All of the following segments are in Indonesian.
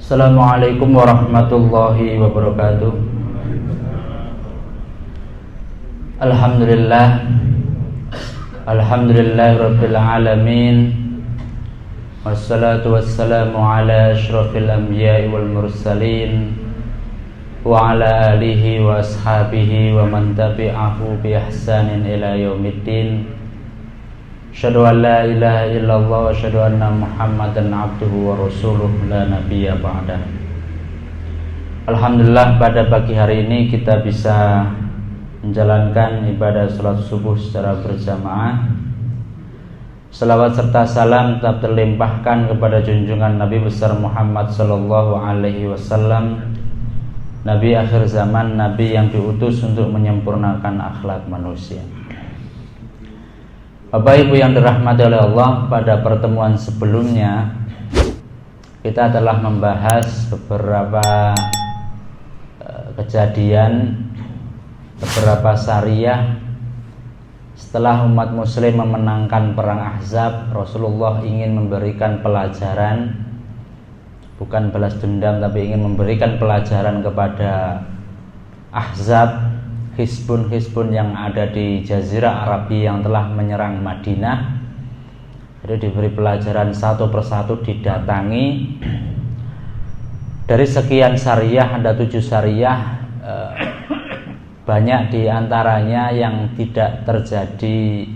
Assalamualaikum warahmatullahi wabarakatuh. Alhamdulillahirabbil alamin. Wassalatu wassalamu ala asyrafil anbiya'i wal mursalin wa ala alihi wa ashabihi wa man tabi'ahu bi ihsanin ila yaumiddin. Asyhadu an la ilaha illallah wa asyhadu anna Muhammadan abduhu wa rasuluh la nabiyya ba'dah. Alhamdulillah, pada pagi hari ini kita bisa menjalankan ibadah salat subuh secara berjamaah. Selawat serta salam tetap terlimpahkan kepada junjungan Nabi besar Muhammad sallallahu alaihi wasallam, Nabi akhir zaman, Nabi yang diutus untuk menyempurnakan akhlak manusia. Bapak Ibu yang dirahmati oleh Allah, pada pertemuan sebelumnya kita telah membahas beberapa kejadian, beberapa syariah setelah umat muslim memenangkan perang Ahzab. Rasulullah ingin memberikan pelajaran, bukan balas dendam, tapi ingin memberikan pelajaran kepada Ahzab, Hizbun yang ada di Jazirah Arabia yang telah menyerang Madinah. Jadi diberi pelajaran satu persatu, didatangi. Dari sekian syariah, ada 7 syariah, banyak diantaranya yang tidak terjadi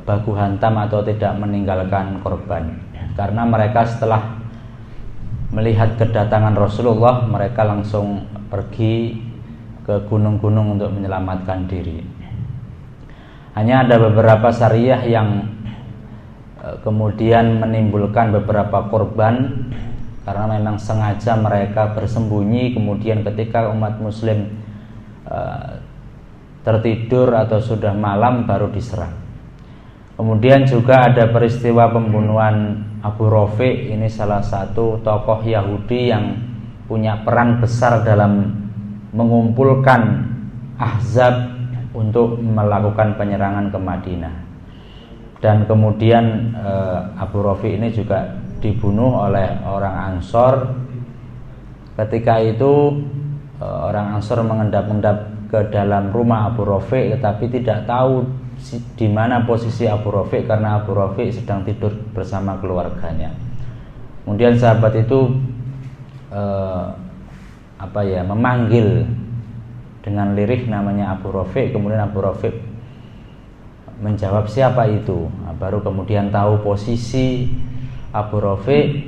baku hantam atau tidak meninggalkan korban, karena mereka setelah melihat kedatangan Rasulullah, mereka langsung pergi ke gunung-gunung untuk menyelamatkan diri. Hanya ada beberapa syariah yang kemudian menimbulkan beberapa korban, karena memang sengaja mereka bersembunyi, kemudian ketika umat muslim tertidur atau sudah malam baru diserang. Kemudian juga ada peristiwa pembunuhan Abu Rafi'. Ini salah satu tokoh Yahudi yang punya peran besar dalam mengumpulkan Ahzab untuk melakukan penyerangan ke Madinah. Dan kemudian Abu Rafi' ini juga dibunuh oleh orang Ansor. Ketika itu orang Ansor mengendap-endap ke dalam rumah Abu Rafi', tetapi tidak tahu di mana posisi Abu Rafi', karena Abu Rafi' sedang tidur bersama keluarganya. Kemudian sahabat itu memanggil dengan lirih namanya Abu Rafi'. Kemudian Abu Rafi' menjawab, siapa itu? Nah, baru kemudian tahu posisi Abu Rafi',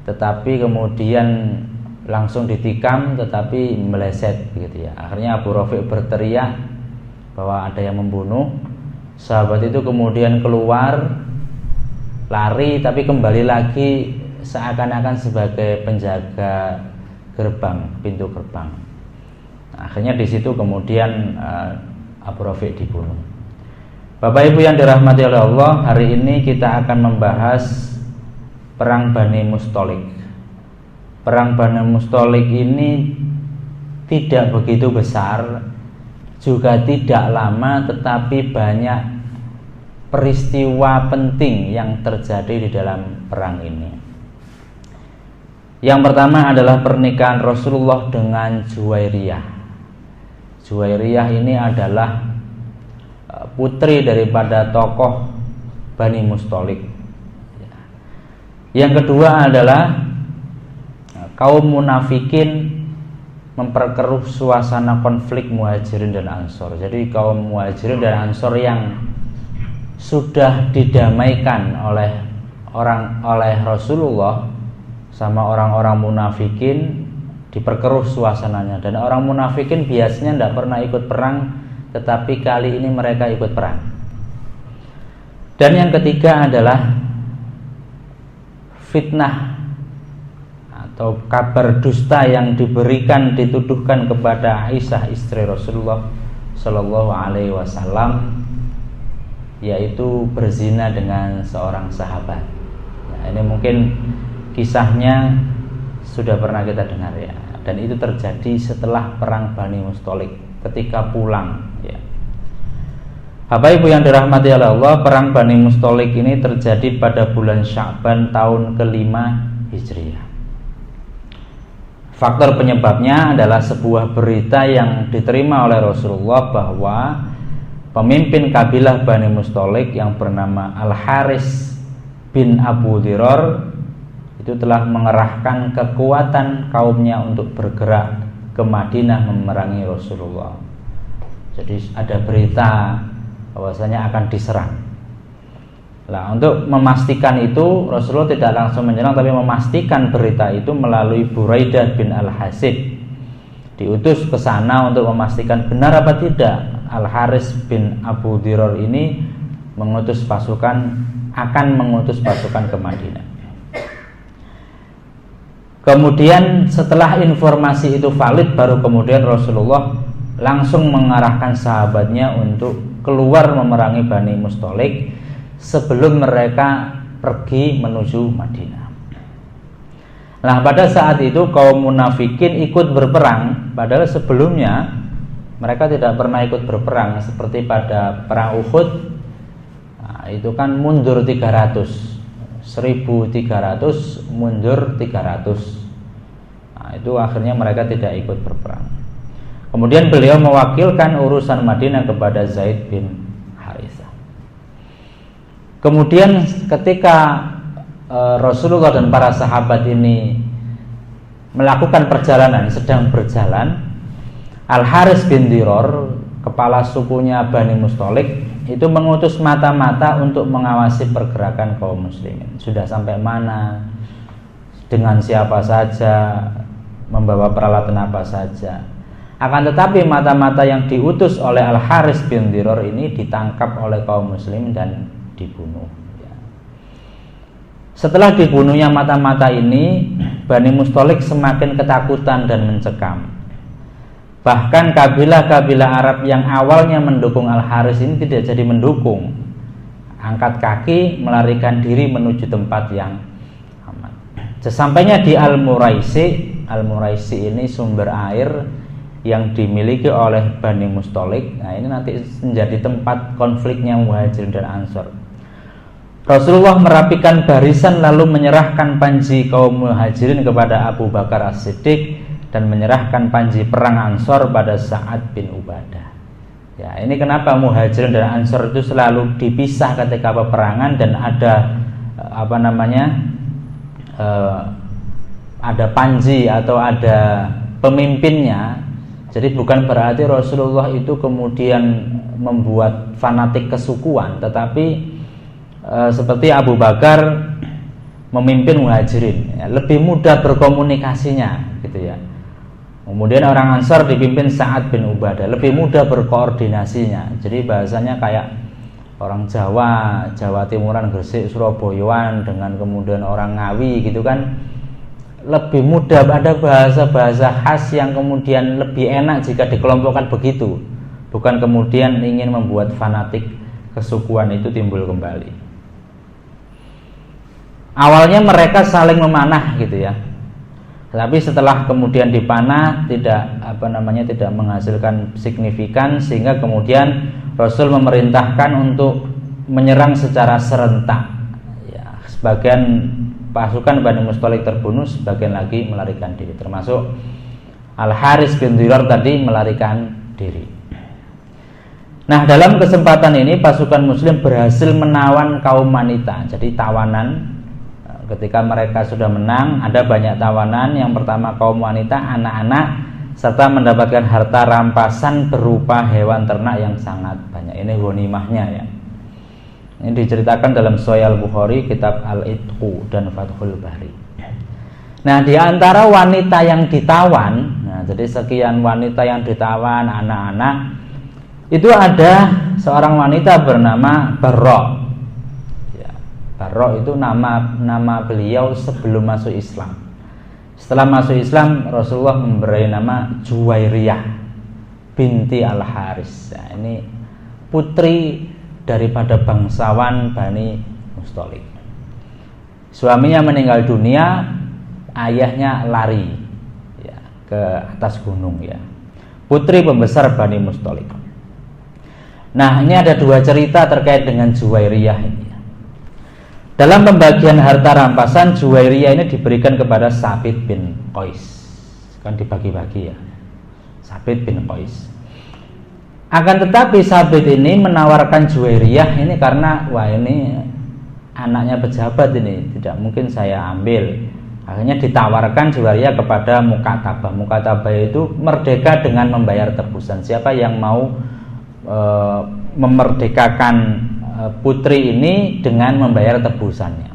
tetapi kemudian langsung ditikam, tetapi meleset begitu ya. Akhirnya Abu Rafi' berteriak bahwa ada yang membunuh. Sahabat itu kemudian keluar, lari, tapi kembali lagi seakan-akan sebagai penjaga gerbang, pintu gerbang. Nah, akhirnya di situ kemudian Abu Rafi' dibunuh. Bapak Ibu yang dirahmati oleh Allah, hari ini kita akan membahas perang Bani Mustalik. Perang Bani Mustalik ini tidak begitu besar, juga tidak lama, tetapi banyak peristiwa penting yang terjadi di dalam perang ini. Yang pertama adalah pernikahan Rasulullah dengan Juwairiyah. Juwairiyah ini adalah putri daripada tokoh Bani Mustalik. Yang kedua adalah kaum munafikin memperkeruh suasana konflik Muhajirin dan Ansor. Jadi kaum Muhajirin dan Ansor yang sudah didamaikan oleh Rasulullah sama orang-orang munafikin, diperkeruh suasananya. Dan orang munafikin biasanya tidak pernah ikut perang, tetapi kali ini mereka ikut perang. Dan yang ketiga adalah fitnah atau kabar dusta yang dituduhkan kepada Aisyah, istri Rasulullah Shallallahu Alaihi Wasallam, yaitu berzina dengan seorang sahabat. Nah, ini mungkin kisahnya sudah pernah kita dengar ya, dan itu terjadi setelah perang Bani Mustalik, ketika pulang ya. Bapak Ibu yang dirahmati oleh Allah, perang Bani Mustalik ini terjadi pada bulan Sya'ban tahun ke-5 Hijriah. Faktor penyebabnya adalah sebuah berita yang diterima oleh Rasulullah bahwa pemimpin kabilah Bani Mustalik yang bernama Al-Haris bin Abu Diror itu telah mengerahkan kekuatan kaumnya untuk bergerak ke Madinah memerangi Rasulullah. Jadi ada berita bahwasanya akan diserang. Nah, untuk memastikan itu Rasulullah tidak langsung menyerang, tapi memastikan berita itu melalui Buraidah bin Al-Hasib. Diutus ke sana untuk memastikan benar apa tidak Al-Haris bin Abu Diror ini akan mengutus pasukan ke Madinah. Kemudian setelah informasi itu valid, baru kemudian Rasulullah langsung mengarahkan sahabatnya untuk keluar memerangi Bani Mustalik sebelum mereka pergi menuju Madinah. Nah, pada saat itu kaum munafikin ikut berperang, padahal sebelumnya mereka tidak pernah ikut berperang. Seperti pada perang Uhud, nah, itu kan mundur 300, 1.300 mundur 300. Nah, itu akhirnya mereka tidak ikut berperang. Kemudian beliau mewakilkan urusan Madinah kepada Zaid bin Harithah. Kemudian ketika Rasulullah dan para sahabat ini melakukan perjalanan, sedang berjalan, Al-Haris bin Diror, kepala sukunya Bani Mustalik, itu mengutus mata-mata untuk mengawasi pergerakan kaum muslimin. Sudah sampai mana, dengan siapa saja, membawa peralatan apa saja. Akan tetapi mata-mata yang diutus oleh Al-Haris bin Diror ini ditangkap oleh kaum muslim dan dibunuh. Setelah dibunuhnya mata-mata ini, Bani Mustalik semakin ketakutan dan mencekam. Bahkan kabilah-kabilah Arab yang awalnya mendukung Al-Haris ini tidak jadi mendukung, angkat kaki melarikan diri menuju tempat yang aman. Sesampainya di Al-Muraisi ini sumber air yang dimiliki oleh Bani Mustalik. Nah, ini nanti menjadi tempat konfliknya Muhajirin dan Ansor. Rasulullah merapikan barisan lalu menyerahkan panji kaum Muhajirin kepada Abu Bakar As-Siddiq dan menyerahkan panji perang Ansor pada Sa'ad bin Ubadah. Ya, ini kenapa Muhajirin dan Ansor itu selalu dipisah ketika peperangan dan ada ada panji atau ada pemimpinnya. Jadi bukan berarti Rasulullah itu kemudian membuat fanatik kesukuan, tetapi seperti Abu Bakar memimpin Muhajirin, ya, lebih mudah berkomunikasinya, gitu ya. Kemudian orang Ansar dipimpin Sa'ad bin Ubadah, lebih mudah berkoordinasinya. Jadi bahasanya kayak orang Jawa, Jawa Timuran, Gresik, Surabayaan dengan kemudian orang Ngawi, gitu kan. Lebih mudah, ada bahasa-bahasa khas yang kemudian lebih enak jika dikelompokkan begitu, bukan kemudian ingin membuat fanatik kesukuan itu timbul kembali. Awalnya mereka saling memanah, gitu ya, tapi setelah kemudian dipanah tidak menghasilkan signifikan, sehingga kemudian Rasul memerintahkan untuk menyerang secara serentak. Ya, sebagian pasukan Bani Mustalik terbunuh, sebagian lagi melarikan diri, termasuk Al-Haris bin Diror tadi melarikan diri. Nah, dalam kesempatan ini pasukan muslim berhasil menawan kaum wanita. Jadi tawanan, ketika mereka sudah menang, ada banyak tawanan. Yang pertama kaum wanita, anak-anak, serta mendapatkan harta rampasan berupa hewan ternak yang sangat banyak. Ini ghanimahnya, ya. Ini diceritakan dalam Sahih Al-Bukhari, kitab Al-Itqu dan Fathul Bari. Nah, di antara wanita yang ditawan, nah, jadi sekian wanita yang ditawan, anak-anak, itu ada seorang wanita bernama Barra. Ya, Barra itu nama beliau sebelum masuk Islam. Setelah masuk Islam, Rasulullah memberi nama Juwairiyah binti Al-Haris. Nah, ini putri daripada bangsawan Bani Mustalik. Suaminya meninggal dunia, ayahnya lari, ya, ke atas gunung, ya. Putri pembesar Bani Mustalik. Nah, ini ada dua cerita terkait dengan Juwairiyah ini. Dalam pembagian harta rampasan, Juwairiyah ini diberikan kepada Sabit bin Qais. kan dibagi-bagi ya, Sabit bin Qais. Akan tetapi Sabit ini menawarkan Juwairiyah ini karena wah ini anaknya pejabat ini, tidak mungkin saya ambil. Akhirnya ditawarkan Juwairiyah kepada Mukatabah. Mukatabah itu merdeka dengan membayar tebusan. Siapa yang mau memerdekakan putri ini dengan membayar tebusannya.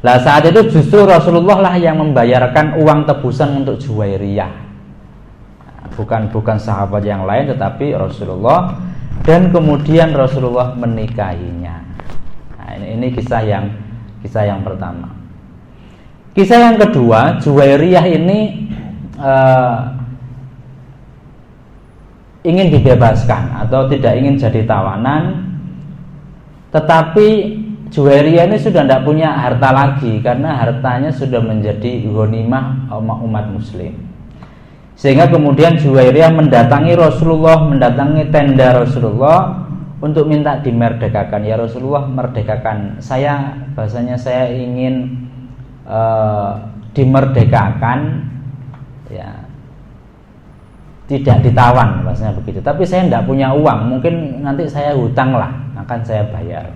Lah saat itu justru Rasulullah lah yang membayarkan uang tebusan untuk Juwairiyah. Bukan sahabat yang lain, tetapi Rasulullah, dan kemudian Rasulullah menikahinya. Nah, ini kisah yang pertama. Kisah yang kedua, Juwairiyah ini ingin dibebaskan atau tidak ingin jadi tawanan, tetapi Juwairiyah ini sudah tidak punya harta lagi karena hartanya sudah menjadi ghanimah umat muslim. Sehingga kemudian Juwairiyah mendatangi Rasulullah, mendatangi tenda Rasulullah untuk minta dimerdekakan. Ya Rasulullah, merdekakan saya, bahasanya saya ingin dimerdekakan, ya, tidak ditawan, bahasanya begitu. Tapi saya tidak punya uang, mungkin nanti saya hutang lah, akan saya bayar.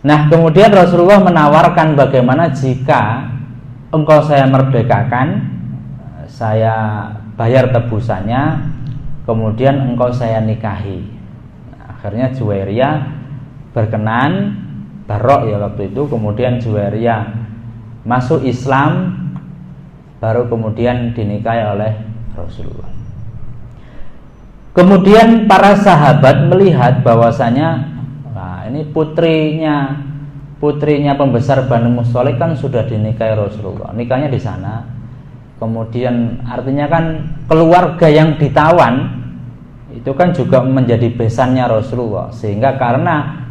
Nah kemudian Rasulullah menawarkan bagaimana jika engkau saya merdekakan, saya bayar tebusannya, kemudian engkau saya nikahi. Nah, akhirnya Juwairiyah berkenan, barok ya waktu itu. Kemudian Juwairiyah masuk Islam, baru kemudian dinikahi oleh Rasulullah. Kemudian para sahabat melihat bahwasanya ini putrinya pembesar Bani Mustholik kan sudah dinikahi Rasulullah, nikahnya di sana. Kemudian artinya kan keluarga yang ditawan itu kan juga menjadi besannya Rasulullah. Sehingga karena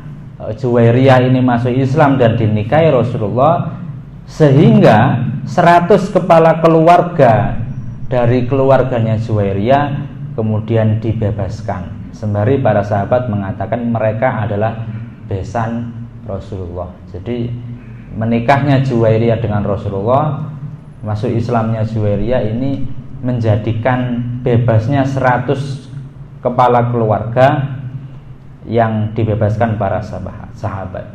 Juwairiyah ini masuk Islam dan dinikahi Rasulullah, sehingga 100 kepala keluarga dari keluarganya Juwairiyah kemudian dibebaskan. Sembari para sahabat mengatakan mereka adalah besan Rasulullah. Jadi menikahnya Juwairiyah dengan Rasulullah, masuk Islamnya Juwairiyah ini menjadikan bebasnya 100 kepala keluarga yang dibebaskan para sahabat.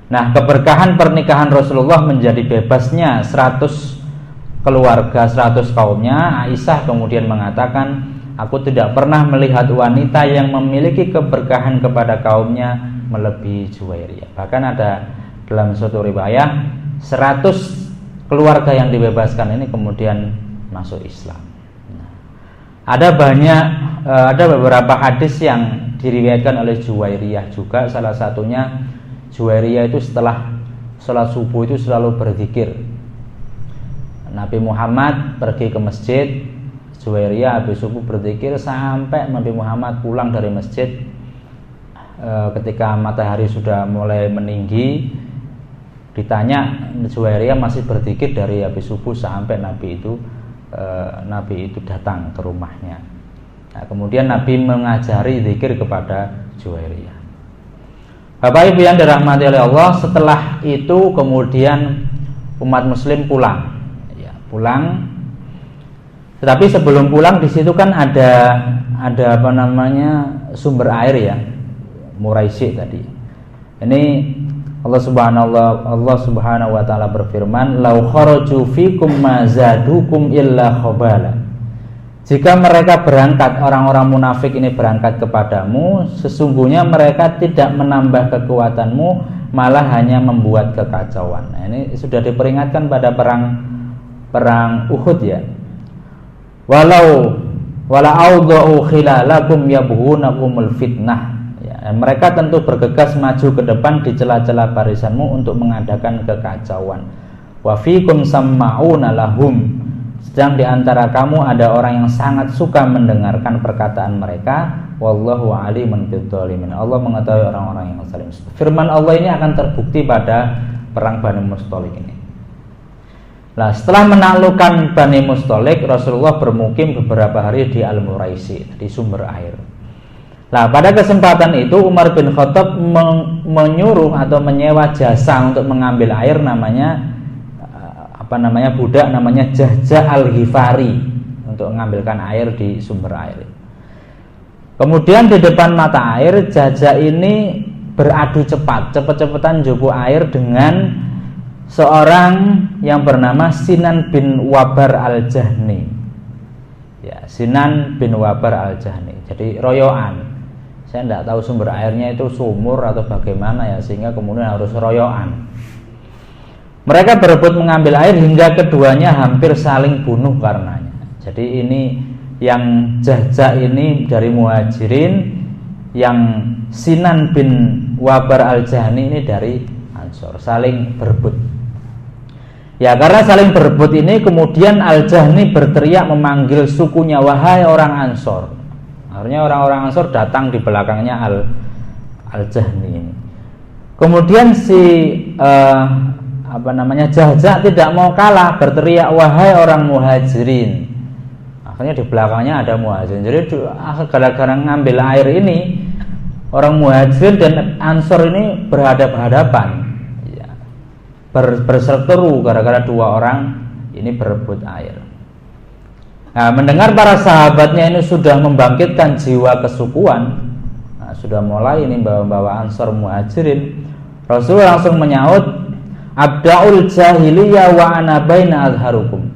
Nah, keberkahan pernikahan Rasulullah menjadi bebasnya 100 keluarga, 100 kaumnya. Aisyah kemudian mengatakan, aku tidak pernah melihat wanita yang memiliki keberkahan kepada kaumnya melebihi Juwairiyah. Bahkan ada dalam suatu riwayat 100 keluarga yang dibebaskan ini kemudian masuk Islam. Nah, ada beberapa hadis yang diriwayatkan oleh Juwairiyah juga. Salah satunya Juwairiyah itu setelah sholat subuh itu selalu berzikir. Nabi Muhammad pergi ke masjid, Juwairiyah habis subuh berzikir sampai Nabi Muhammad pulang dari masjid. Ketika matahari sudah mulai meninggi, ditanya, Juwairiyah masih berzikir dari habis subuh sampai Nabi itu datang ke rumahnya. Nah, kemudian Nabi mengajari zikir kepada Juwairiyah. Bapak Ibu yang dirahmati oleh Allah, setelah itu kemudian umat muslim pulang. Ya, pulang. Tetapi sebelum pulang di situ kan ada apa namanya sumber air ya, Muraisi tadi. Ini Allah Subhanahu wa taala berfirman, "Lau kharaju fikum ma zadukum illa khabala." Jika mereka berangkat, orang-orang munafik ini berangkat kepadamu, sesungguhnya mereka tidak menambah kekuatanmu, malah hanya membuat kekacauan. Nah, ini sudah diperingatkan pada perang Uhud ya. Walau audhu khilalakum yabghunakumul fitnah. Mereka tentu bergegas maju ke depan di celah-celah barisanmu untuk mengadakan kekacauan. Wa fikum samma'una lahum. Sedang di antara kamu ada orang yang sangat suka mendengarkan perkataan mereka. Wallahu alimun bidzalimin. Allah mengetahui orang-orang yang zalim. Firman Allah ini akan terbukti pada perang Bani Mustholik ini. Nah, setelah menaklukkan Bani Mustholik, Rasulullah bermukim beberapa hari di Al-Muraisi, di sumber air. Nah, pada kesempatan itu Umar bin Khattab menyuruh atau menyewa jasa untuk mengambil air, namanya budak namanya Jahja al-Ghifari untuk mengambilkan air di sumber air. Kemudian di depan mata air Jahja ini beradu cepet-cepetan joko air dengan seorang yang bernama Sinan bin Wabar al-Jahni. Ya, Sinan bin Wabar al-Jahni. Jadi royoan. Saya tidak tahu sumber airnya itu sumur atau bagaimana ya, sehingga kemudian harus royoan. Mereka berebut mengambil air hingga keduanya hampir saling bunuh karenanya. Jadi ini yang Jahja ini dari Muhajirin, yang Sinan bin Wabar al-Jahni ini dari Ansor, saling berebut. Ya, karena saling berebut ini kemudian Al-Jahni berteriak memanggil sukunya, wahai orang Ansor. Akhirnya orang-orang Ansor datang di belakangnya Al-Jahni ini. Kemudian si Jahja tidak mau kalah, berteriak wahai orang Muhajirin. Akhirnya di belakangnya ada Muhajirin. Jadi gara-gara ngambil air ini, orang Muhajirin dan Ansor ini berhadap-hadapan, ya, berseteru gara-gara dua orang ini berebut air. Nah, mendengar para sahabatnya ini sudah membangkitkan jiwa kesukuan, nah, sudah mulai ini bawa Ansor Muhajirin, Rasulullah langsung menyaut, abda'ul jahiliyah wa ana baina azharukum.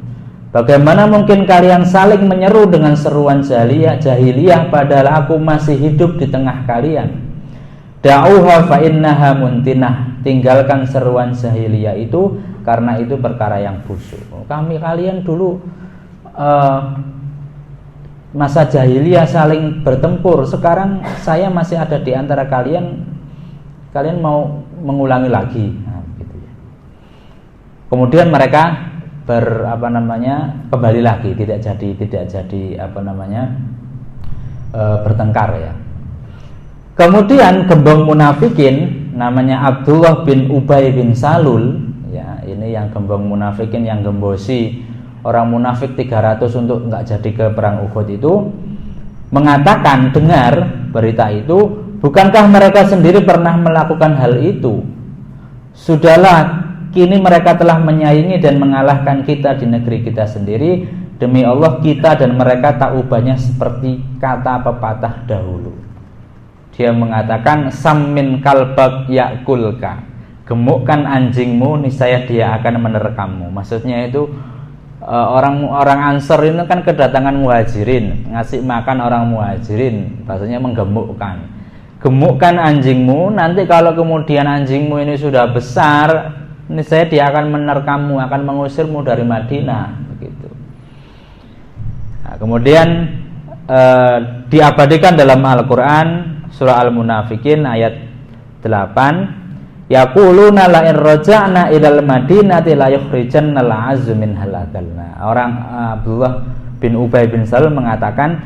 Bagaimana mungkin kalian saling menyeru dengan seruan jahiliyah padahal aku masih hidup di tengah kalian. Da'uha fa innaha muntinah. Tinggalkan seruan jahiliyah itu karena itu perkara yang busuk. Kalian dulu masa jahiliyah saling bertempur. Sekarang saya masih ada di antara kalian. Kalian mau mengulangi lagi. Nah, gitu ya. Kemudian mereka kembali lagi, tidak jadi bertengkar ya. Kemudian gembong munafikin namanya Abdullah bin Ubay bin Salul ya, ini yang gembong munafikin yang gembosi orang munafik 300 untuk enggak jadi ke perang Uhud itu mengatakan, dengar berita itu, bukankah mereka sendiri pernah melakukan hal itu? Sudahlah, kini mereka telah menyaingi dan mengalahkan kita di negeri kita sendiri. Demi Allah, kita dan mereka tak ubahnya seperti kata pepatah dahulu. Dia mengatakan, sammin kalbak yakulka, gemukkan anjingmu, niscaya dia akan menerkammu. Maksudnya itu orang Ansor ini kan kedatangan Muhajirin, ngasih makan orang Muhajirin, bahasanya menggemukkan. Gemukkan anjingmu, nanti kalau kemudian anjingmu ini sudah besar, niscaya dia akan menerkammu, akan mengusirmu dari Madinah, begitu. Nah, kemudian diabadikan dalam Al-Quran surah Al-Munafikin ayat 8, yaquluna la in raja'na ilal madinati la yukhrijanna al-'azzu minhal adallna. Orang Abdullah bin Ubay bin Salul mengatakan,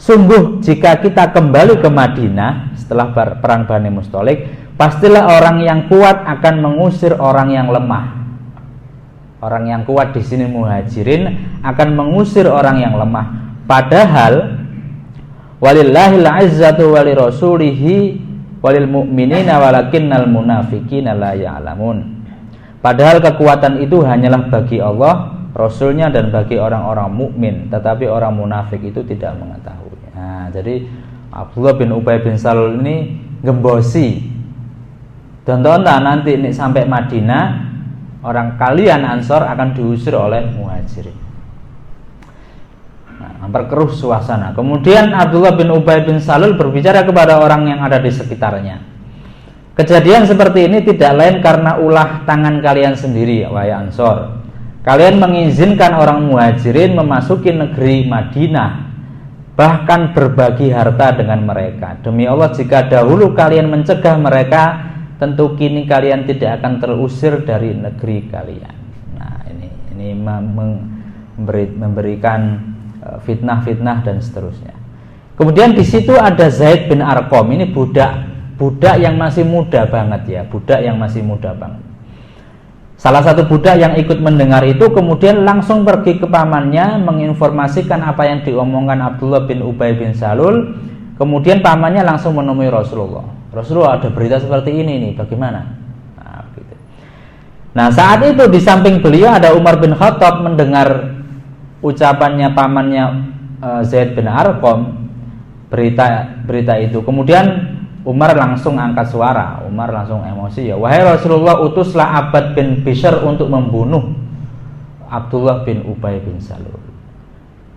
sungguh jika kita kembali ke Madinah setelah perang Bani Mustalik, pastilah orang yang kuat akan mengusir orang yang lemah. Orang yang kuat di sini Muhajirin akan mengusir orang yang lemah. Padahal walillahil 'izzatu walirasulihi walil mu'minina walakinnal munafiqina la ya'lamun. Padahal kekuatan itu hanyalah bagi Allah, Rasulnya dan bagi orang-orang mukmin, tetapi orang munafik itu tidak mengetahui. Nah, jadi Abdullah bin Ubay bin Salul ini gembosi. Tontonlah nanti ini sampai Madinah, orang kalian Ansor akan diusir oleh Muhajirin. Nah, memperkeruh suasana. Kemudian Abdullah bin Ubay bin Salul berbicara kepada orang yang ada di sekitarnya. Kejadian seperti ini tidak lain karena ulah tangan kalian sendiri, wahai Ansor. Kalian mengizinkan orang Muhajirin memasuki negeri Madinah, bahkan berbagi harta dengan mereka. Demi Allah, jika dahulu kalian mencegah mereka, tentu kini kalian tidak akan terusir dari negeri kalian. Nah, ini memberikan fitnah-fitnah dan seterusnya. Kemudian di situ ada Zaid bin Arqam. Ini budak yang masih muda banget ya, budak yang masih muda banget. Salah satu budak yang ikut mendengar itu kemudian langsung pergi ke pamannya menginformasikan apa yang diomongkan Abdullah bin Ubay bin Salul. Kemudian pamannya langsung menemui Rasulullah. Rasulullah, ada berita seperti ini nih, bagaimana? Nah, gitu. Nah, saat itu di samping beliau ada Umar bin Khattab mendengar ucapannya pamannya Zaid bin Arqam, berita itu. Kemudian Umar langsung angkat suara, Umar langsung emosi, ya, wahai Rasulullah, utuslah Abbad bin Bishr untuk membunuh Abdullah bin Ubay bin Salul.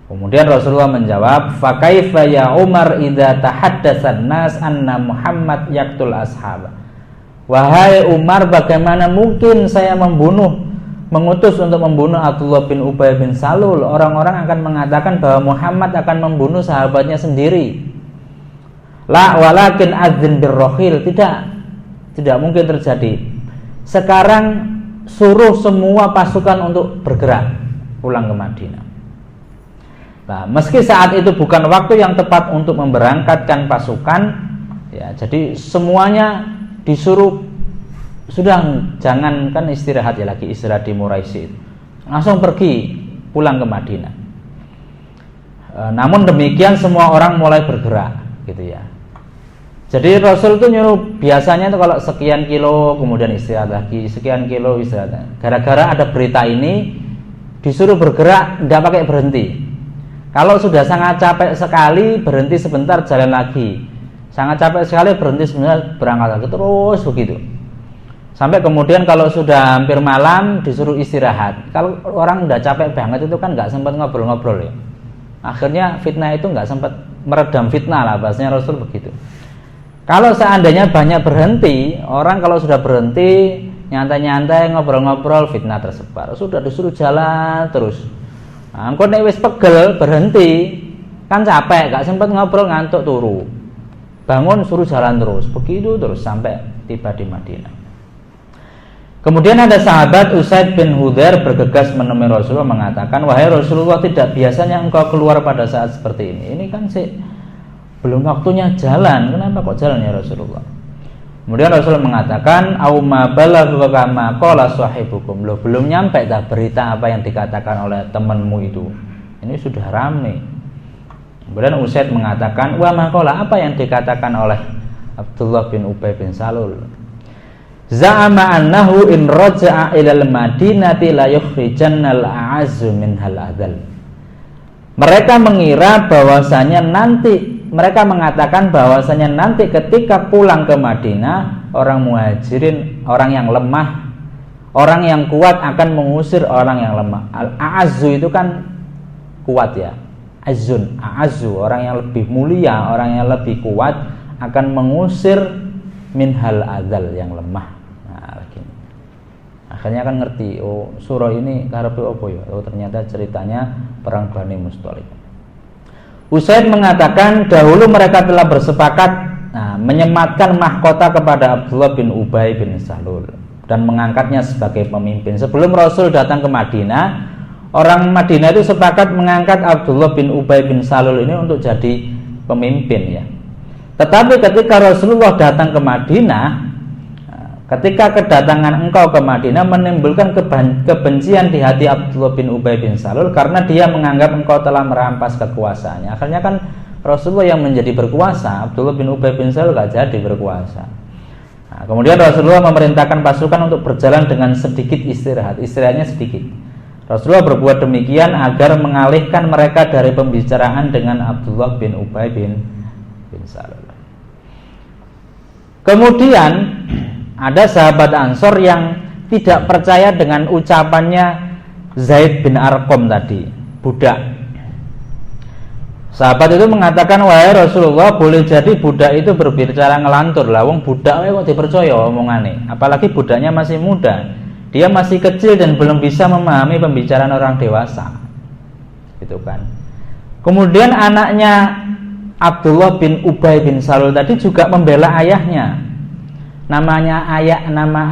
Kemudian Rasulullah menjawab, fa kaifa ya Umar idza tahaddatsan nas anna Muhammad yaqtul ashab. Wahai Umar, bagaimana mungkin saya mengutus untuk membunuh Abdullah bin Ubay bin Salul? Orang-orang akan mengatakan bahwa Muhammad akan membunuh sahabatnya sendiri. La walakin adzin birrohil. Tidak mungkin terjadi. Sekarang suruh semua pasukan untuk bergerak pulang ke Madinah. Nah, meski saat itu bukan waktu yang tepat untuk memberangkatkan pasukan, ya, jadi semuanya disuruh, sudah jangankan istirahat ya lagi, istirahat di Muraisi, langsung pergi pulang ke Madinah. Namun demikian semua orang mulai bergerak gitu ya. Jadi Rasul itu nyuruh biasanya itu kalau sekian kilo kemudian istirahat lagi, sekian kilo istirahat. Gara-gara ada berita ini disuruh bergerak, tidak pakai berhenti. Kalau sudah sangat capek sekali berhenti sebentar, jalan lagi. Sangat capek sekali berhenti sebentar, berangkat lagi, terus begitu. Sampai kemudian kalau sudah hampir malam disuruh istirahat. Kalau orang udah capek banget itu kan nggak sempat ngobrol-ngobrol ya. Akhirnya fitnah itu nggak sempat meredam fitnah lah, bahasanya Rasul begitu. Kalau seandainya banyak berhenti, orang kalau sudah berhenti nyantai-nyantai ngobrol-ngobrol, fitnah tersebar. Sudah disuruh jalan terus. Nah, engko nek wis pegel berhenti, kan capek, nggak sempat ngobrol, ngantuk turu. Bangun suruh jalan terus, begitu terus sampai tiba di Madinah. Kemudian ada sahabat Usaid bin Hudzair bergegas menemui Rasulullah mengatakan, wahai Rasulullah, tidak biasanya engkau keluar pada saat seperti ini. Ini kan belum waktunya jalan, kenapa kok jalan ya Rasulullah? Kemudian Rasulullah mengatakan, au ma balagha kama qala sahibukum. Loh, belum nyampe dah berita apa yang dikatakan oleh temanmu itu. Ini sudah ramai. Kemudian Usaid mengatakan, wa maqala, apa yang dikatakan oleh Abdullah bin Ubay bin Salul? Za'ama annahu in raja'a ilal madinati la yukhrijannal a'azzu minhal adzal. Mereka mengira bahwasanya mereka mengatakan bahwasanya nanti ketika pulang ke Madinah, orang muhajirin, orang yang lemah, orang yang kuat akan mengusir orang yang lemah. Al-a'azzu itu kan kuat ya. Azun, a'azzu, orang yang lebih mulia, orang yang lebih kuat akan mengusir minhal adzal, yang lemah. Nah, gini. Akhirnya kan ngerti, oh surah ini karepe opo ya? Oh ternyata ceritanya perang Bani Musthalib. Usaid mengatakan dahulu mereka telah bersepakat menyematkan mahkota kepada Abdullah bin Ubay bin Salul dan mengangkatnya sebagai pemimpin. Sebelum Rasul datang ke Madinah, orang Madinah itu sepakat mengangkat Abdullah bin Ubay bin Salul ini untuk jadi pemimpin ya. Tetapi ketika Rasulullah datang ke Madinah, ketika kedatangan engkau ke Madinah menimbulkan kebencian di hati Abdullah bin Ubay bin Salul karena dia menganggap engkau telah merampas kekuasaannya. Akhirnya kan Rasulullah yang menjadi berkuasa, Abdullah bin Ubay bin Salul gak jadi berkuasa. Nah, kemudian Rasulullah memerintahkan pasukan untuk berjalan dengan sedikit istirahat, istirahatnya sedikit. Rasulullah berbuat demikian agar mengalihkan mereka dari pembicaraan dengan Abdullah bin Ubay bin Salul. Kemudian ada sahabat Ansor yang tidak percaya dengan ucapannya Zaid bin Arqam tadi, budak. Sahabat itu mengatakan, wahai Rasulullah, boleh jadi budak itu berbicara ngelantur lah, wong budak kok dipercaya omongane, apalagi budaknya masih muda. Dia masih kecil dan belum bisa memahami pembicaraan orang dewasa. Gitu kan. Kemudian anaknya Abdullah bin Ubay bin Salul tadi juga membela ayahnya. Nama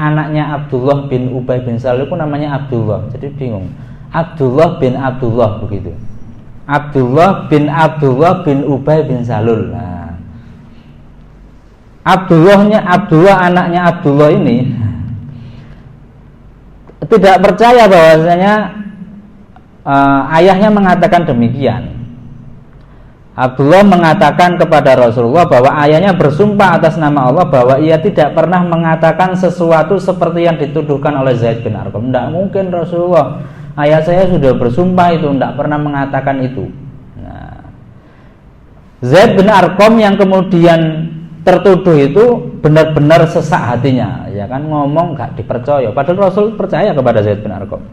anaknya Abdullah bin Ubay bin Salul itu namanya Abdullah. Jadi bingung. Abdullah bin Abdullah begitu. Abdullah bin Ubay bin Salul. Nah, Abdullah anaknya Abdullah ini tidak percaya bahwasanya ayahnya mengatakan demikian. Abdullah mengatakan kepada Rasulullah bahwa ayahnya bersumpah atas nama Allah bahwa ia tidak pernah mengatakan sesuatu seperti yang dituduhkan oleh Zaid bin Arqam. Tidak mungkin Rasulullah, ayah saya sudah bersumpah itu, tidak pernah mengatakan itu. Nah, Zaid bin Arqam yang kemudian tertuduh itu benar-benar sesak hatinya, ya kan, ngomong gak dipercaya. Padahal Rasul percaya kepada Zaid bin Arqam.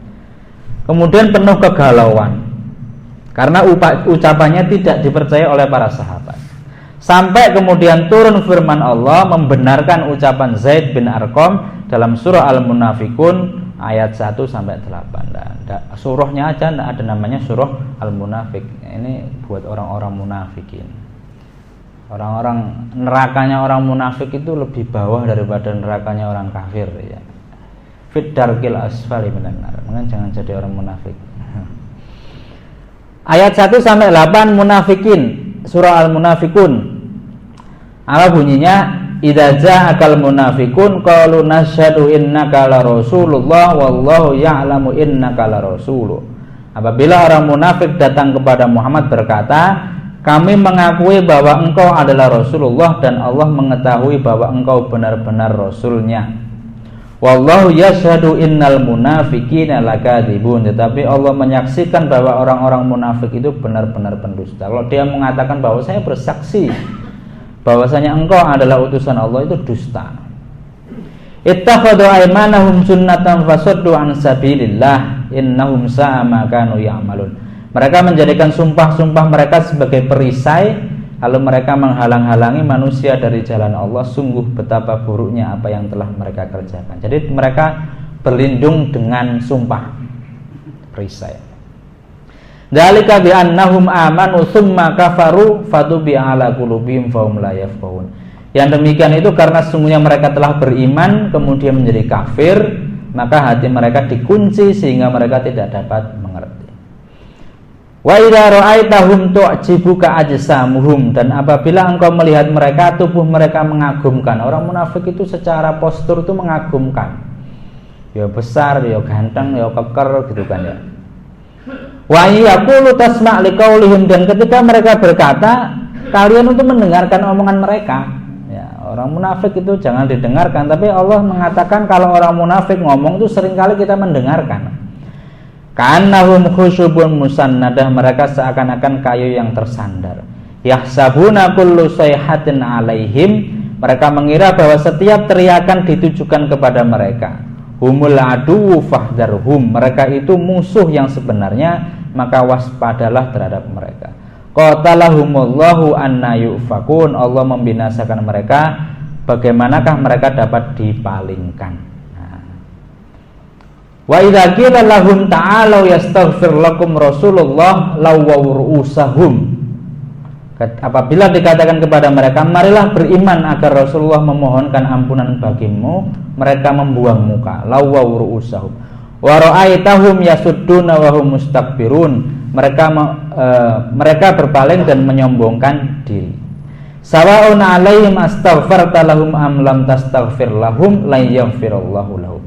Kemudian penuh kegalauan karena ucapannya tidak dipercaya oleh para sahabat. Sampai kemudian turun firman Allah membenarkan ucapan Zaid bin Arqam dalam surah Al-Munafikun ayat 1 sampai 8. Surahnya aja ada namanya surah Al-Munafik. Ini buat orang-orang munafikin. Orang-orang nerakanya orang munafik itu lebih bawah daripada nerakanya orang kafir, ya. Fit darkil asfali minan nar. Makanya jangan jadi orang munafik. Ayat 1 sampai 8 Munafikin, surah Al-Munafikun. Apa bunyinya? Idza ja'akal munafiqun qalu nasyhadu innaka la rasulullah wallahu ya'lamu innaka la rasuluh. Apabila orang munafik datang kepada Muhammad berkata, kami mengakui bahwa engkau adalah Rasulullah dan Allah mengetahui bahwa engkau benar-benar Rasulnya. Wallahu yashhadu innal munafiqina lakadzibun. Tetapi Allah menyaksikan bahwa orang-orang munafik itu benar-benar pendusta. Kalau dia mengatakan bahwa saya bersaksi bahwasanya engkau adalah utusan Allah, itu dusta. Ittakhadhu aymanahum sunnatan fasaddu an sabilillah innahum sa'a ma kanu ya'malun. Mereka menjadikan sumpah-sumpah mereka sebagai perisai, lalu mereka menghalang-halangi manusia dari jalan Allah. Sungguh betapa buruknya apa yang telah mereka kerjakan. Jadi mereka berlindung dengan sumpah perisai. Dzalika bi annahum amanu tsumma kafaru fatubi ala qulubihim fahum la yafqahun. Yang demikian itu karena sesungguhnya mereka telah beriman kemudian menjadi kafir, maka hati mereka dikunci sehingga mereka tidak dapat mengerti. Wa idza ra'aitahum tu'jibuka ajsamuhum, dan apabila engkau melihat mereka, tubuh mereka mengagumkan. Orang munafik itu secara postur itu mengagumkan. Ya besar, ya ganteng, ya keker gitu kan ya. Wa yaqulu tasma' liqaulihim, dan ketika mereka berkata, kalian untuk mendengarkan omongan mereka. Ya, orang munafik itu jangan didengarkan, tapi Allah mengatakan kalau orang munafik ngomong itu seringkali kita mendengarkan. Ka'annahum khusyubun musannadah, mereka seakan-akan kayu yang tersandar. Yahsabuna kullu sayhatin alaihim, mereka mengira bahwa setiap teriakan ditujukan kepada mereka. Humul aduwwu fahdharhum, mereka itu musuh yang sebenarnya, maka waspadalah terhadap mereka. Qatalahumullahu anna yufakun, Allah membinasakan mereka, bagaimanakah mereka dapat dipalingkan. Wa idza qila lahum ta'alu yastaghfir lakum Rasulullah lawaw ru'usahum, apabila dikatakan kepada mereka marilah beriman agar Rasulullah memohonkan ampunan bagimu, mereka membuang muka. Lawaw ru'usahum wa ra'aitahum yasudduna wa hum mustakbirun, mereka berpaling dan menyombongkan diri. Sawa'un 'alaihim astaghfarta lahum am lam tastaghfir lahum la yaghfirullahu lahum.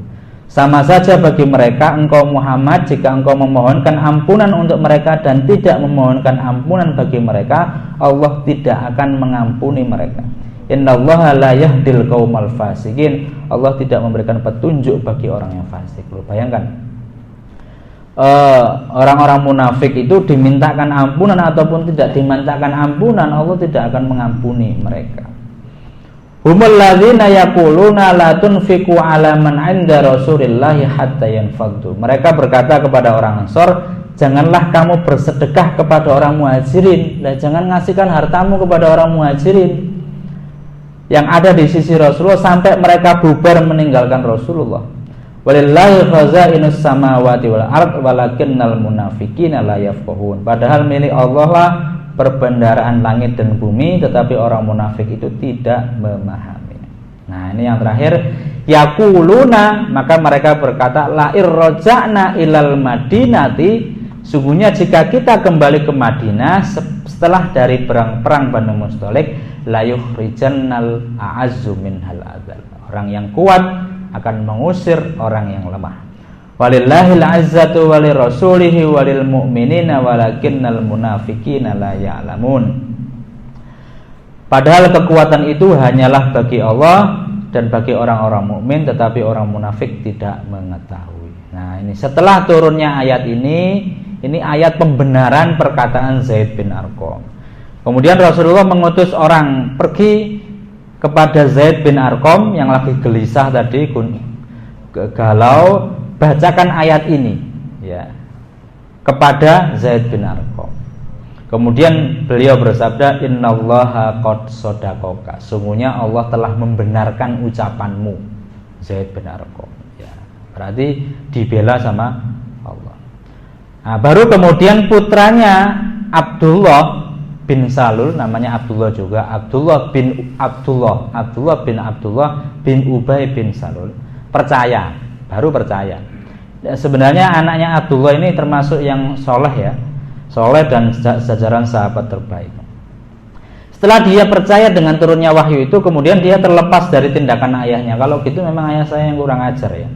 Sama saja bagi mereka engkau Muhammad jika engkau memohonkan ampunan untuk mereka dan tidak memohonkan ampunan bagi mereka, Allah tidak akan mengampuni mereka. Innallaha la yahdil qaumal fasikin, Allah tidak memberikan petunjuk bagi orang yang fasik. Lu bayangkan, orang-orang munafik itu dimintakan ampunan ataupun tidak dimintakan ampunan, Allah tidak akan mengampuni mereka. Humul ladzina yaquluna la tunfiqu 'ala man 'inda Rasulillahi hatta yanfaddu. Mereka berkata kepada orang Ansor, janganlah kamu bersedekah kepada orang Muhajirin. Nah, jangan ngasihkan hartamu kepada orang Muhajirin yang ada di sisi Rasulullah sampai mereka bubar meninggalkan Rasulullah. Walillahi khazainus samawati wal ard walakinnal munafiqina la yafqahun. Padahal milik Allah lah perbendaharaan langit dan bumi, tetapi orang munafik itu tidak memahami. Nah, ini yang terakhir, yaquluna, maka mereka berkata la irja'na ilal madinati, sungguhnya jika kita kembali ke Madinah setelah dari perang Banu Mustalik, la yukhrijannal a'azzu minhal adzal. Orang yang kuat akan mengusir orang yang lemah. Walillahil izzatu walirrasulihi walil mu'minina walakinnal munafiqina la ya'lamun. Padahal kekuatan itu hanyalah bagi Allah dan bagi orang-orang mukmin, tetapi orang munafik tidak mengetahui. Nah, ini setelah turunnya ayat ini ayat pembenaran perkataan Zaid bin Arqam. Kemudian Rasulullah mengutus orang pergi kepada Zaid bin Arqam yang lagi gelisah tadi, galau, bacakan ayat ini ya kepada Zaid bin Arqam. Kemudian beliau bersabda, innallaha qad shadaqaka, sungguhnya Allah telah membenarkan ucapanmu Zaid bin Arqam ya, berarti dibela sama Allah. Nah, baru kemudian putranya Abdullah bin Salul, namanya Abdullah juga, Abdullah bin Ubay bin Salul percaya, baru percaya. Sebenarnya anaknya Abdullah ini termasuk yang soleh ya, soleh dan jajaran sahabat terbaik. Setelah dia percaya dengan turunnya wahyu itu, kemudian dia terlepas dari tindakan ayahnya. Kalau gitu memang ayah saya yang kurang ajar ya.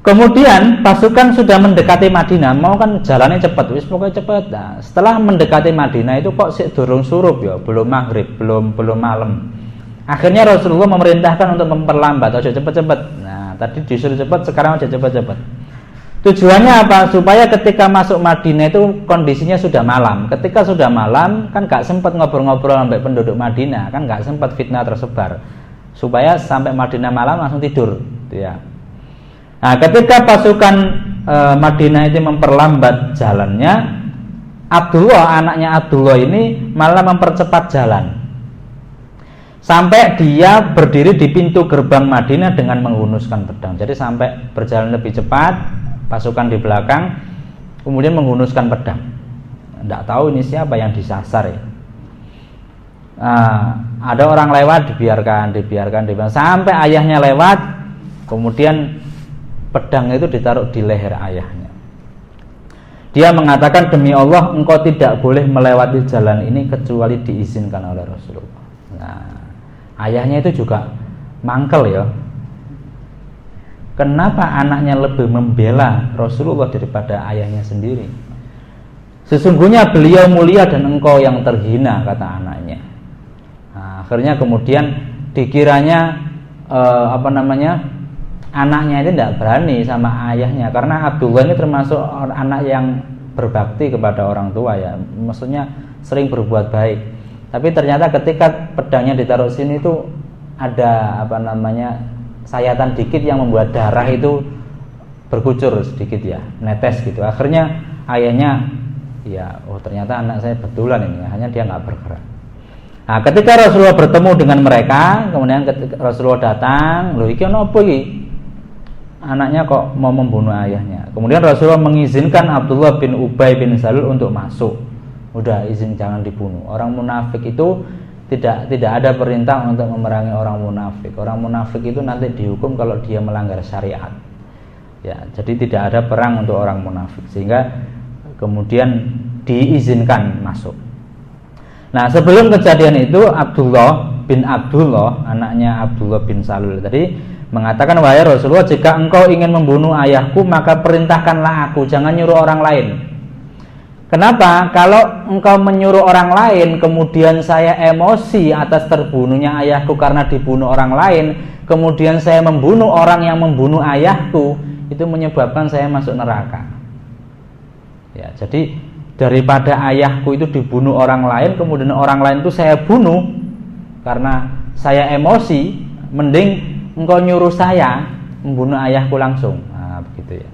Kemudian pasukan sudah mendekati Madinah, mau kan jalannya cepat, wis pokoknya cepat. Nah, setelah mendekati Madinah itu kok sik durung surup ya, belum maghrib, belum malam. Akhirnya Rasulullah memerintahkan untuk memperlambat, aja cepet-cepet. Nah, tadi disuruh cepat, sekarang aja cepet-cepet. Tujuannya apa? Supaya ketika masuk Madinah itu kondisinya sudah malam. Ketika sudah malam kan gak sempat ngobrol-ngobrol sampai penduduk Madinah, kan gak sempat fitnah tersebar. Supaya sampai Madinah malam langsung tidur, gitu ya. Nah, ketika pasukan Madinah itu memperlambat jalannya, Abdullah, anaknya Abdullah ini malah mempercepat jalan. Sampai dia berdiri di pintu gerbang Madinah dengan menghunuskan pedang. Jadi sampai berjalan lebih cepat, pasukan di belakang kemudian menghunuskan pedang. Tidak tahu ini siapa yang disasar ya. Ada orang lewat, dibiarkan sampai ayahnya lewat, kemudian pedang itu ditaruh di leher ayahnya. Dia mengatakan, demi Allah engkau tidak boleh melewati jalan ini kecuali diizinkan oleh Rasulullah. Nah, ayahnya itu juga mangkel ya. Kenapa anaknya lebih membela Rasulullah daripada ayahnya sendiri? Sesungguhnya beliau mulia dan engkau yang terhina, kata anaknya. Nah, akhirnya kemudian dikiranya anaknya itu tidak berani sama ayahnya, karena Abdullah ini termasuk anak yang berbakti kepada orang tua ya, maksudnya sering berbuat baik. Tapi ternyata ketika pedangnya ditaruh sini itu ada sayatan dikit yang membuat darah itu berkucur sedikit ya, netes gitu. Akhirnya ayahnya ya, oh ternyata anak saya betulan ini, hanya dia nggak bergerak. Nah, ketika Rasulullah bertemu dengan mereka, kemudian ketika Rasulullah datang, loh iki ono apa iki? Anaknya kok mau membunuh ayahnya. Kemudian Rasulullah mengizinkan Abdullah bin Ubay bin Salul untuk masuk. Udah, izin, jangan dibunuh. Orang munafik itu tidak ada perintah untuk memerangi orang munafik. Orang munafik itu nanti dihukum kalau dia melanggar syariat. Ya, jadi tidak ada perang untuk orang munafik, sehingga kemudian diizinkan masuk. Nah, sebelum kejadian itu Abdullah, anaknya Abdullah bin Salul tadi mengatakan, wahai Rasulullah, jika engkau ingin membunuh ayahku maka perintahkanlah aku, jangan nyuruh orang lain. Kenapa? Kalau engkau menyuruh orang lain, kemudian saya emosi atas terbunuhnya ayahku karena dibunuh orang lain, kemudian saya membunuh orang yang membunuh ayahku, itu menyebabkan saya masuk neraka. Ya, jadi daripada ayahku itu dibunuh orang lain, kemudian orang lain itu saya bunuh karena saya emosi, mending engkau nyuruh saya membunuh ayahku langsung. Nah, begitu ya.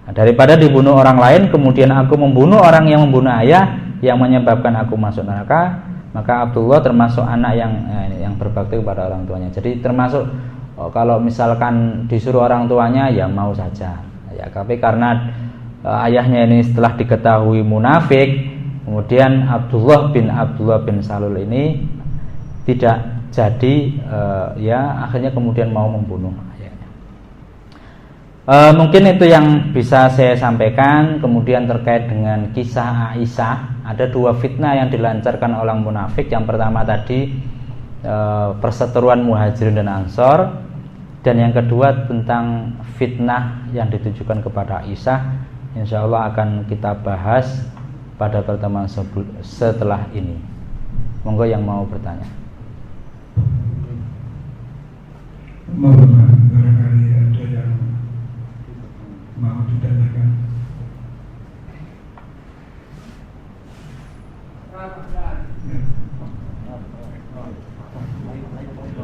Nah, daripada dibunuh orang lain kemudian aku membunuh orang yang membunuh ayah yang menyebabkan aku masuk neraka, maka Abdullah termasuk anak yang berbakti kepada orang tuanya. Jadi termasuk kalau misalkan disuruh orang tuanya ya mau saja. Ya, tapi karena ayahnya ini setelah diketahui munafik, kemudian Abdullah bin Salul ini tidak jadi akhirnya kemudian mau membunuh ayahnya. Mungkin itu yang bisa saya sampaikan. Kemudian terkait dengan kisah Aisyah, ada dua fitnah yang dilancarkan oleh munafik. Yang pertama tadi perseteruan Muhajirin dan Ansor, dan yang kedua tentang fitnah yang ditujukan kepada Aisyah. Insya Allah akan kita bahas pada pertemuan setelah ini. Monggo yang mau bertanya. Barangkali ada yang mau ditanyakan.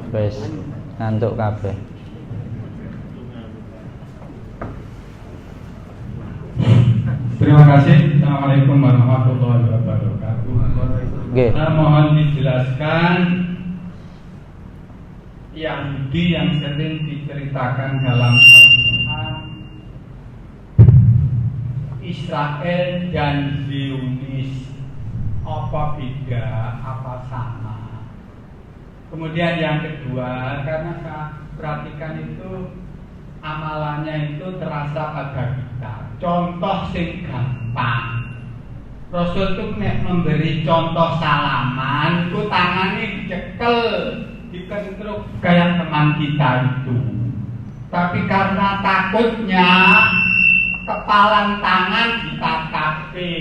Wes ngantuk kabeh. Terima kasih. Assalamualaikum warahmatullahi wabarakatuh. Nggih. Mohon dijelaskan Yahudi yang sering diceritakan dalam Al-Quran, Israel dan Zionis, apa beda, apa sama? Kemudian yang kedua, karena saya perhatikan itu amalannya itu terasa pada kita. Contoh sing gampang. Rasul itu memberi contoh salaman, itu tangannya dicekel, dikentruk kayak teman kita itu. Tapi karena takutnya kepalan tangan ditatapi.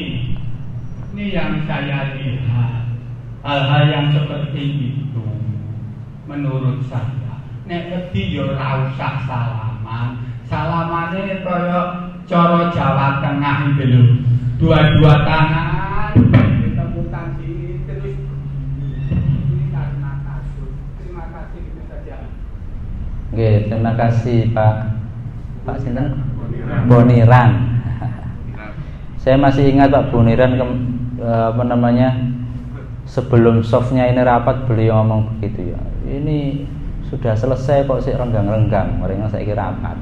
Ini yang saya lihat. Hal-hal yang seperti itu menurut saya nek wedi yo ora usah salaman. Salamane kaya cara Jawa Tengah itu lho. Dua-dua tangan ditemukan sini terus ini karena kasus. Terima kasih itu saja. Oke, terima kasih Pak sinten? Boniran. Saya masih ingat Pak Boniran sebelum softnya ini rapat beliau ngomong begitu ya. Ini sudah selesai kok sih renggang-renggang, mereka saya kira rapat.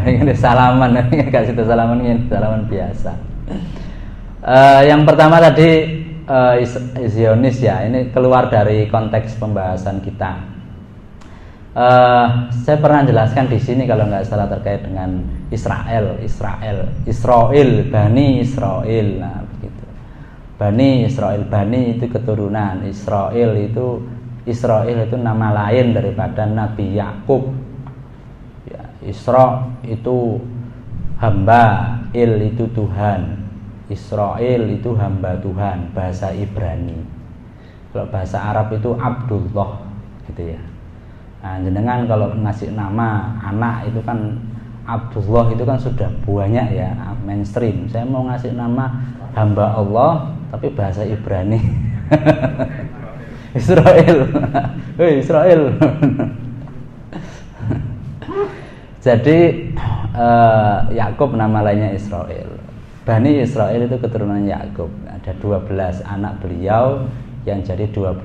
Ini salaman, enggak situ salaman, ini salaman biasa. Yang pertama tadi Zionis ya, ini keluar dari konteks pembahasan kita. Saya pernah jelaskan di sini kalau nggak salah terkait dengan Israel, Bani Israel, nah begitu. Bani Israel, Bani itu keturunan, Israel itu nama lain daripada Nabi Yakub. Ya, Isra itu hamba, Il itu Tuhan, Israel itu hamba Tuhan, bahasa Ibrani. Kalau bahasa Arab itu Abdullah, gitu ya. Nah, jenengan kalau ngasih nama anak itu kan Abdullah itu kan sudah banyak ya, mainstream. Saya mau ngasih nama hamba Allah tapi bahasa Ibrani. Israel. Israel. Jadi Yakub nama lainnya Israel. Bani Israel itu keturunan Yakub. Ada 12 anak beliau yang jadi 12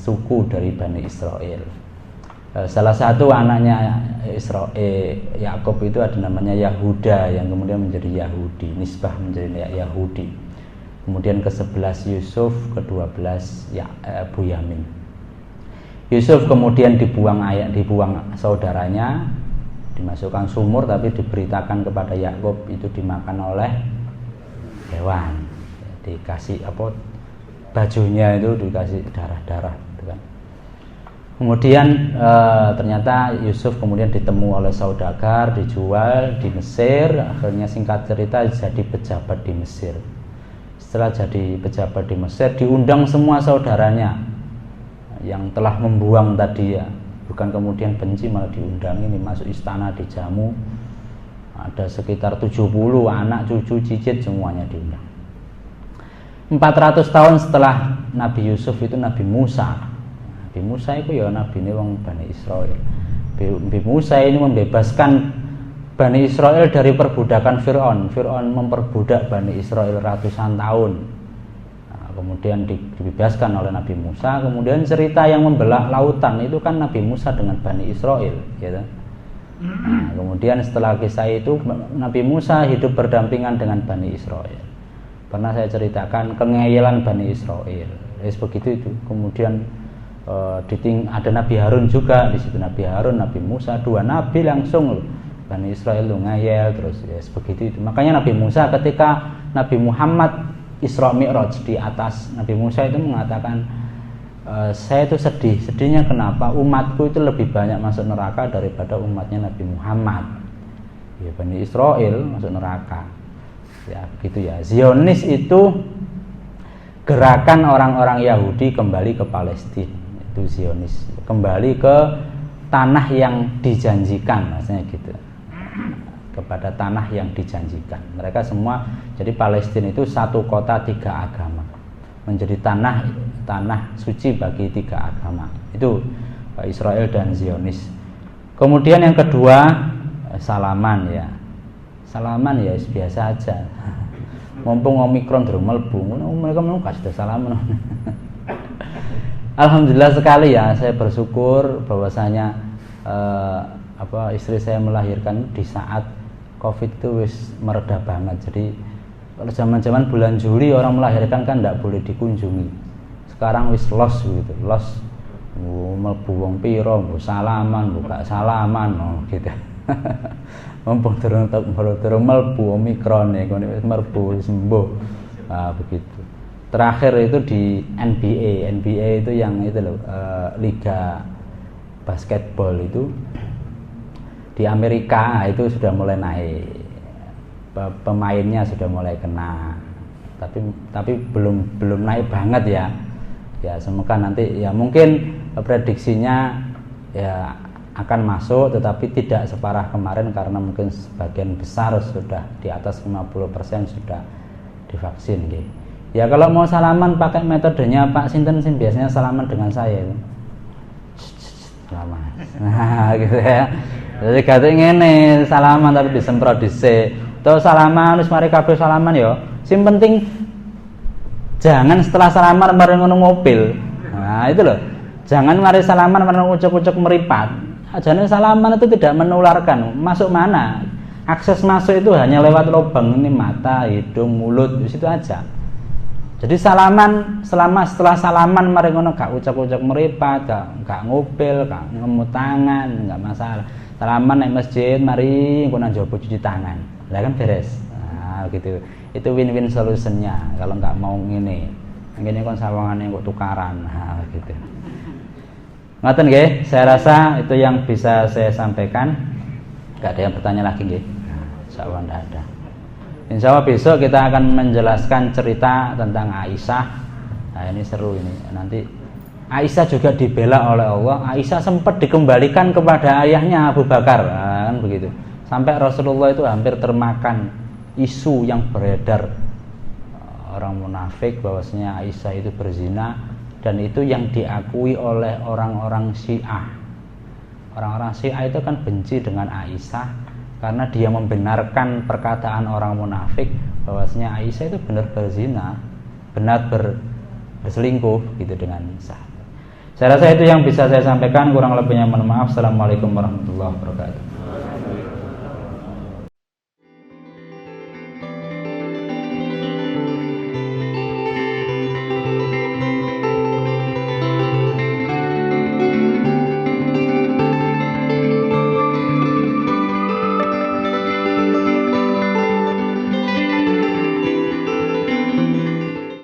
suku dari Bani Israel. Salah satu anaknya Yakub itu ada namanya Yahuda yang kemudian menjadi Yahudi, nisbah menjadi Yahudi. Kemudian ke-11 Yusuf, ke-12 Bunyamin. Yusuf kemudian dibuang saudaranya, dimasukkan sumur, tapi diberitakan kepada Yakub itu dimakan oleh hewan. Dikasih bajunya itu dikasih darah-darah gitu kan. Kemudian ternyata Yusuf kemudian ditemu oleh saudagar, dijual di Mesir. Akhirnya singkat cerita jadi pejabat di Mesir. Setelah jadi pejabat di Mesir, diundang semua saudaranya yang telah membuang tadi ya. Bukan kemudian benci, malah diundang, ini masuk istana, dijamu. Ada sekitar 70 anak, cucu, cicit, semuanya diundang. 400 tahun setelah Nabi Yusuf itu Nabi Musa. Nabi Musa itu ya Nabi ini wong Bani Israel. Nabi Musa ini membebaskan Bani Israel dari perbudakan Fir'aun. Fir'aun memperbudak Bani Israel ratusan tahun. Nah, kemudian dibebaskan oleh Nabi Musa. Kemudian cerita yang membelah lautan itu kan Nabi Musa dengan Bani Israel, gitu. Nah, kemudian setelah kisah itu Nabi Musa hidup berdampingan dengan Bani Israel. Pernah saya ceritakan kengeyelan Bani Israel. Begitu itu. Kemudian ada Nabi Harun juga di situ, Nabi Harun, Nabi Musa, dua nabi langsung Bani Israel lu ngayel terus ya begitu itu. Makanya Nabi Musa ketika Nabi Muhammad Isra Mi'raj di atas, Nabi Musa itu mengatakan saya itu sedih. Sedihnya kenapa? Umatku itu lebih banyak masuk neraka daripada umatnya Nabi Muhammad. Ya Bani Israel masuk neraka. Ya begitu ya. Zionis itu gerakan orang-orang Yahudi kembali ke Palestina, itu Zionis, kembali ke tanah yang dijanjikan, maksudnya gitu, kepada tanah yang dijanjikan. Mereka semua, jadi Palestina itu satu kota tiga agama, menjadi tanah suci bagi tiga agama, itu Israel dan Zionis. Kemudian yang kedua, salaman ya biasa aja. Mumpung Omikron durung mlebu, mereka mau kasih salaman. Alhamdulillah sekali ya, saya bersyukur bahwasanya istri saya melahirkan di saat Covid itu wis mereda banget. Jadi kalau zaman-zaman bulan Juli orang melahirkan kan tidak boleh dikunjungi. Sekarang wis los gitu, los mlebu wong pira, salaman, buka salaman, gitu. Mumpung durung mlebu Omikron ya, wis mlebu sembuh. Nah, begitu. Terakhir itu di NBA itu yang itu loh, liga basketball itu di Amerika itu sudah mulai naik. Pemainnya sudah mulai kena. Tapi belum naik banget ya. Ya semoga nanti ya mungkin prediksinya ya akan masuk, tetapi tidak separah kemarin karena mungkin sebagian besar sudah di atas 50% sudah divaksin gitu. Ya kalau mau salaman pakai metodenya Pak Sinten sih biasanya salaman dengan saya itu. Salaman. Nah, gitu ya. Jadi kate ngene, salaman tapi disemprot dhisik. Terus salaman wis mari kabeh salaman ya. Sing penting jangan setelah salaman mari ngono ngopil. Nah, itu loh. Jangan mari salaman mari ucuk-ucuk meripat. Ajane salaman itu tidak menularkan. Masuk mana? Akses masuk itu hanya lewat lubang ini mata, hidung, mulut, di situ aja. Jadi salaman setelah salaman mari ngono gak ucap-ucap meripat, gak ngupil, gak ngemut tangan, enggak masalah. Salaman nek masjid mari ngono njopo cuci tangan. Lah kan beres. Nah, gitu. Itu win-win solutionnya. Kalau enggak mau ngene. Ngene kon sawangane kok tukaran. Nah, gitu. Ngoten nggih, saya rasa itu yang bisa saya sampaikan. Enggak ada yang bertanya lagi nggih. Insyaallah enggak ada. Insyaallah besok kita akan menjelaskan cerita tentang Aisyah. Nah, ini seru ini. Nanti Aisyah juga dibela oleh Allah. Aisyah sempat dikembalikan kepada ayahnya Abu Bakar, nah, kan begitu. Sampai Rasulullah itu hampir termakan isu yang beredar orang munafik bahwasanya Aisyah itu berzina. Dan itu yang diakui oleh orang-orang Syiah. Orang-orang Syiah itu kan benci dengan Aisyah karena dia membenarkan perkataan orang munafik bahwasanya Aisyah itu benar berzina, benar berselingkuh gitu dengan sahabat. Saya rasa itu yang bisa saya sampaikan, kurang lebihnya mohon maaf. Assalamualaikum warahmatullahi wabarakatuh.